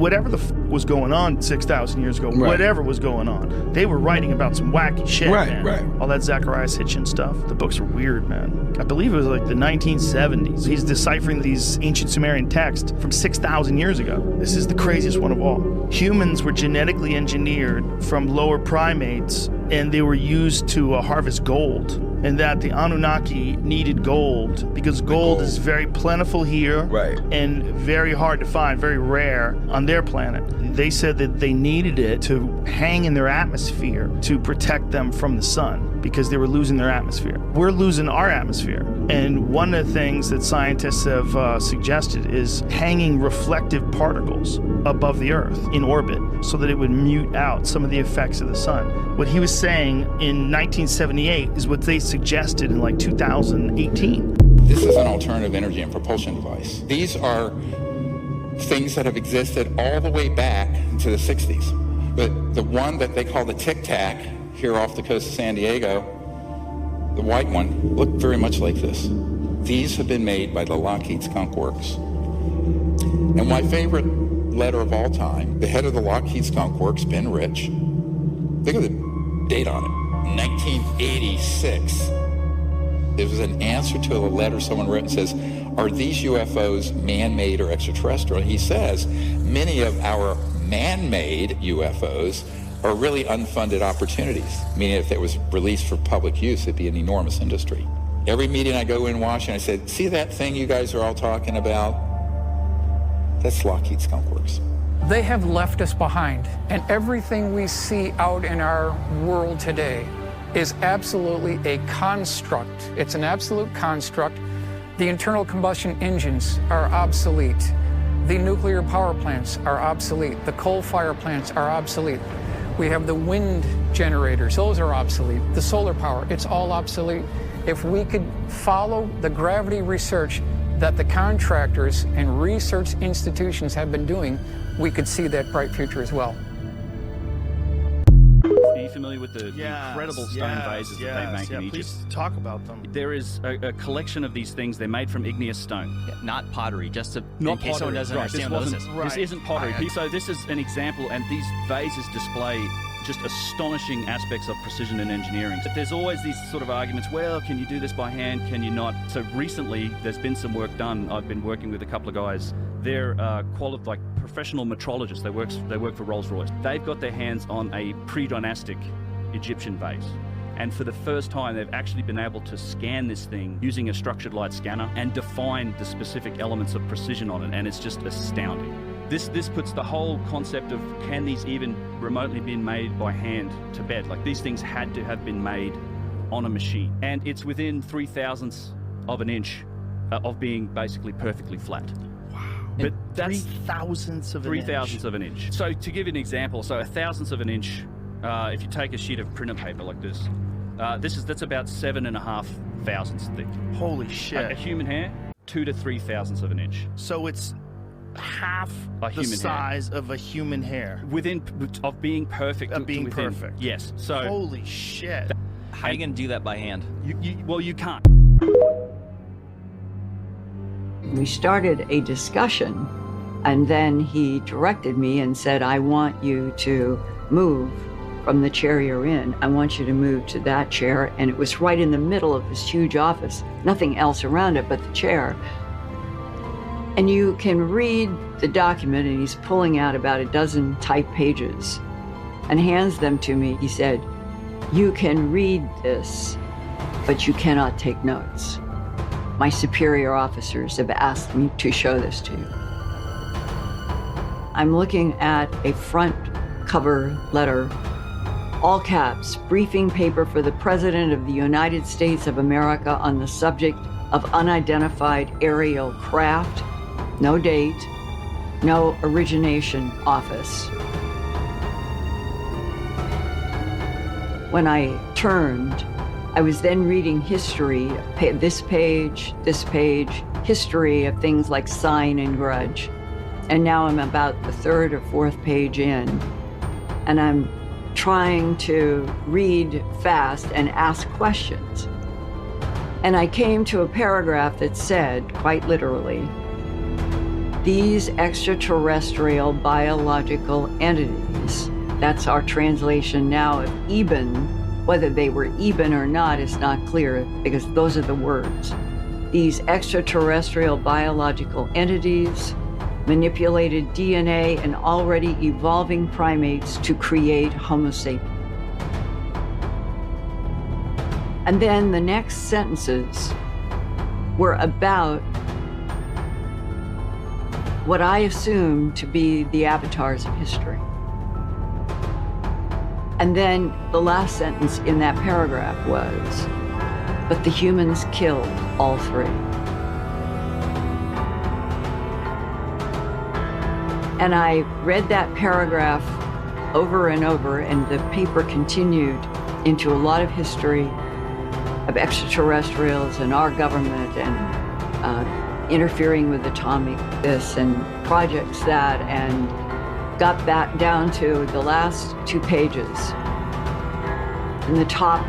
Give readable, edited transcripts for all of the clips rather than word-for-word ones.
whatever the was going on 6,000 years ago, whatever was going on, they were writing about some wacky shit, man. All that Zacharias Hitchens stuff. The books are weird, man. I believe it was like the 1970s. He's deciphering these ancient Sumerian texts from 6,000 years ago. This is the craziest one of all. Humans were genetically engineered from lower primates, and they were used to harvest gold, and that the Anunnaki needed gold because gold is very plentiful here and very hard to find, very rare on their planet. They said that they needed it to hang in their atmosphere to protect them from the sun because they were losing their atmosphere. We're losing our atmosphere. And one of the things that scientists have suggested is hanging reflective particles above the Earth in orbit so that it would mute out some of the effects of the sun. What he was saying in 1978 is what they suggested in like 2018. This is an alternative energy and propulsion device. These are things that have existed all the way back to the 60s. But the one that they call the Tic Tac here off the coast of San Diego, the white one, looked very much like this. These have been made by the Lockheed Skunk Works. And my favorite letter of all time, the head of the Lockheed Skunk Works, Ben Rich, look at the date on it, 1986. It was an answer to a letter someone wrote and says, are these UFOs man-made or extraterrestrial? And he says, many of our man-made UFOs are really unfunded opportunities, meaning if it was released for public use, it'd be an enormous industry. Every meeting I go in Washington, I said, see that thing you guys are all talking about? That's Lockheed Skunk Works. They have left us behind, and everything we see out in our world today is absolutely a construct. It's an absolute construct. The internal combustion engines are obsolete. The nuclear power plants are obsolete. The coal fire plants are obsolete. We have the wind generators, those are obsolete. The solar power, it's all obsolete. If we could follow the gravity research that the contractors and research institutions have been doing, we could see that bright future as well. Are you familiar with the incredible stone vases that they make in Egypt? Please talk about them. There is a collection of these things. They're made from igneous stone. Yeah, not pottery, just to, not in case someone doesn't understand what this is. This isn't pottery. So this is an example, and these vases display just astonishing aspects of precision and engineering. But there's always these sort of arguments, well, can you do this by hand, can you not? So recently, there's been some work done. I've been working with a couple of guys. They're qualified, professional metrologists. They work for Rolls-Royce. They've got their hands on a pre-dynastic Egyptian vase. And for the first time, they've actually been able to scan this thing using a structured light scanner and define the specific elements of precision on it, and it's just astounding. This puts the whole concept of can these even remotely be made by hand to bed. Like, these things had to have been made on a machine. And it's within 0.003 of an inch of being basically perfectly flat. Wow. But that's 0.003 of an inch. 0.003 of an inch. So to give you an example, so 1,000th of an inch, if you take a sheet of printer paper like this, that's about 7.5 thousandths thick. Holy shit. A human hair, 2 to 3 thousandths of an inch. So it's half the human size of a human hair. Of being perfect. Of being within, perfect. Yes. So holy shit. How are you going to do that by hand? Well, you can't. We started a discussion, and then he directed me and said, I want you to move from the chair you're in. I want you to move to that chair. And it was right in the middle of this huge office, nothing else around it but the chair. And you can read the document, and he's pulling out about a dozen typed pages and hands them to me. He said, you can read this, but you cannot take notes. My superior officers have asked me to show this to you. I'm looking at a front cover letter, all caps, briefing paper for the President of the United States of America on the subject of unidentified aerial craft. No date, no origination office. When I turned, I was then reading history, this page, history of things like Sign and Grudge. And now I'm about the third or fourth page in, and I'm trying to read fast and ask questions. And I came to a paragraph that said, quite literally, these extraterrestrial biological entities, that's our translation now of Eben, whether they were Eben or not is not clear because those are the words. These extraterrestrial biological entities manipulated DNA in already evolving primates to create Homo sapiens. And then the next sentences were about what I assume to be the avatars of history. And then the last sentence in that paragraph was, but the humans killed all three. And I read that paragraph over and over, and the paper continued into a lot of history of extraterrestrials and our government and interfering with atomic this and projects that, and got back down to the last 2 pages. And the top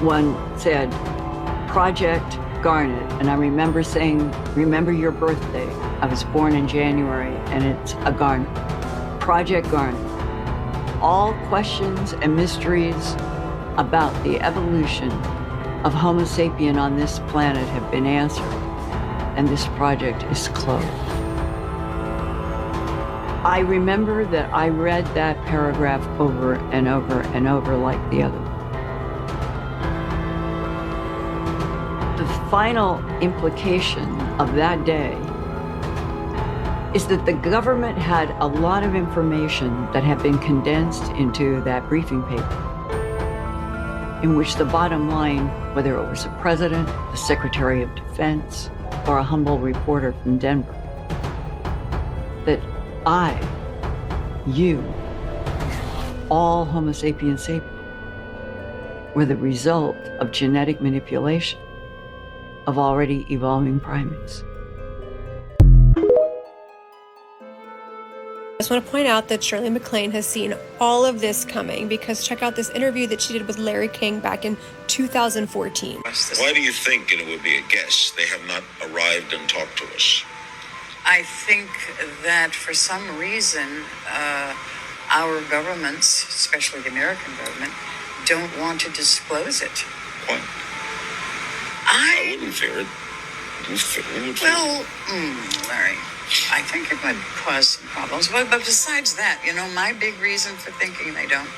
one said, Project Garnet. And I remember saying, remember your birthday. I was born in January, and it's a garnet. Project Garnet. All questions and mysteries about the evolution of Homo sapien on this planet have been answered, and this project is closed. I remember that I read that paragraph over and over and over like the other. The final implication of that day is that the government had a lot of information that had been condensed into that briefing paper, in which the bottom line, whether it was the president, the Secretary of Defense, or a humble reporter from Denver, that I, you, all Homo sapiens sapiens, were the result of genetic manipulation of already evolving primates. I just want to point out that Shirley MacLaine has seen all of this coming, because check out this interview that she did with Larry King back in 2014. Why do you think, and it would be a guess, they have not arrived and talked to us? I think that for some reason, our governments, especially the American government, don't want to disclose it. Why? I wouldn't fear it. Well, Larry, I think it would cause some problems. But besides that, my big reason for thinking they don't,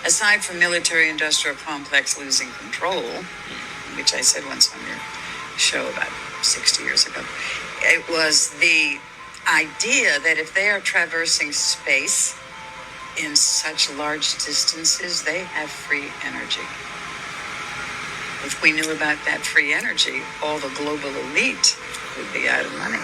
aside from military-industrial complex losing control, which I said once on your show about 60 years ago, it was the idea that if they are traversing space in such large distances, they have free energy. If we knew about that free energy, all the global elite would be out of money.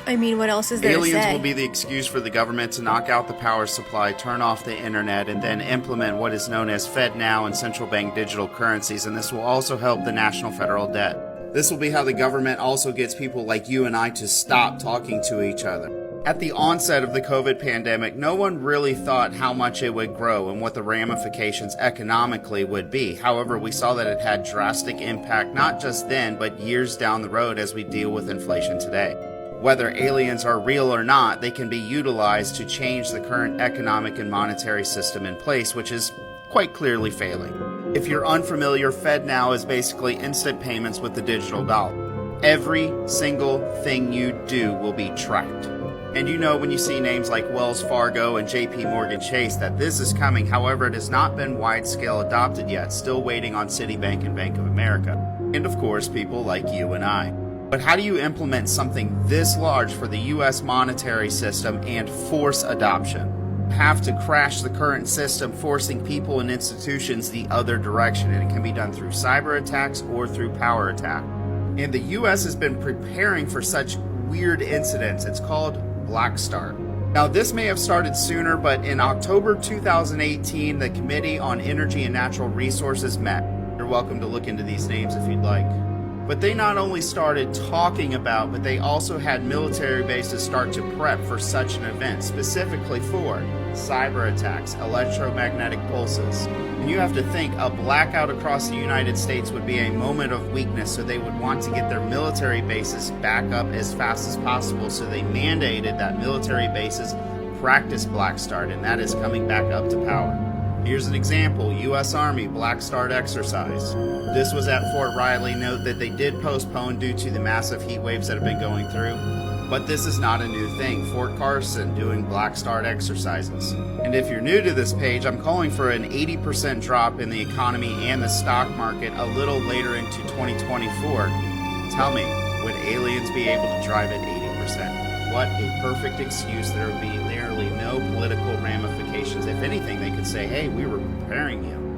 I mean, what else is there to say? Aliens will be the excuse for the government to knock out the power supply, turn off the internet, and then implement what is known as FedNow and central bank digital currencies, and this will also help the national federal debt. This will be how the government also gets people like you and I to stop talking to each other. At the onset of the COVID pandemic, no one really thought how much it would grow and what the ramifications economically would be. However, we saw that it had drastic impact not just then, but years down the road as we deal with inflation today. Whether aliens are real or not, they can be utilized to change the current economic and monetary system in place, which is quite clearly failing. If you're unfamiliar, FedNow is basically instant payments with the digital dollar. Every single thing you do will be tracked. And when you see names like Wells Fargo and JP Morgan Chase that this is coming. However, it has not been wide-scale adopted yet, still waiting on Citibank and Bank of America. And of course, people like you and I. But how do you implement something this large for the U.S. monetary system and force adoption? You have to crash the current system, forcing people and institutions the other direction. And it can be done through cyber attacks or through power attack. And the U.S. has been preparing for such weird incidents. It's called Black Start. Now, this may have started sooner, but in October 2018, the Committee on Energy and Natural Resources met. You're welcome to look into these names if you'd like. But they not only started talking about, but they also had military bases start to prep for such an event, specifically for cyber attacks, electromagnetic pulses, And you have to think a blackout across the United States would be a moment of weakness, so they would want to get their military bases back up as fast as possible. So they mandated that military bases practice Black Start, and that is coming back up to power. Here's an example, U.S. Army Black Start exercise. This was at Fort Riley. Note that they did postpone due to the massive heat waves that have been going through. But this is not a new thing. Fort Carson doing Black Start exercises. And if you're new to this page, I'm calling for an 80% drop in the economy and the stock market a little later into 2024. Tell me, would aliens be able to drive at 80%? What a perfect excuse. There would be nearly no political ramifications. If anything, they could say, hey, we were preparing you.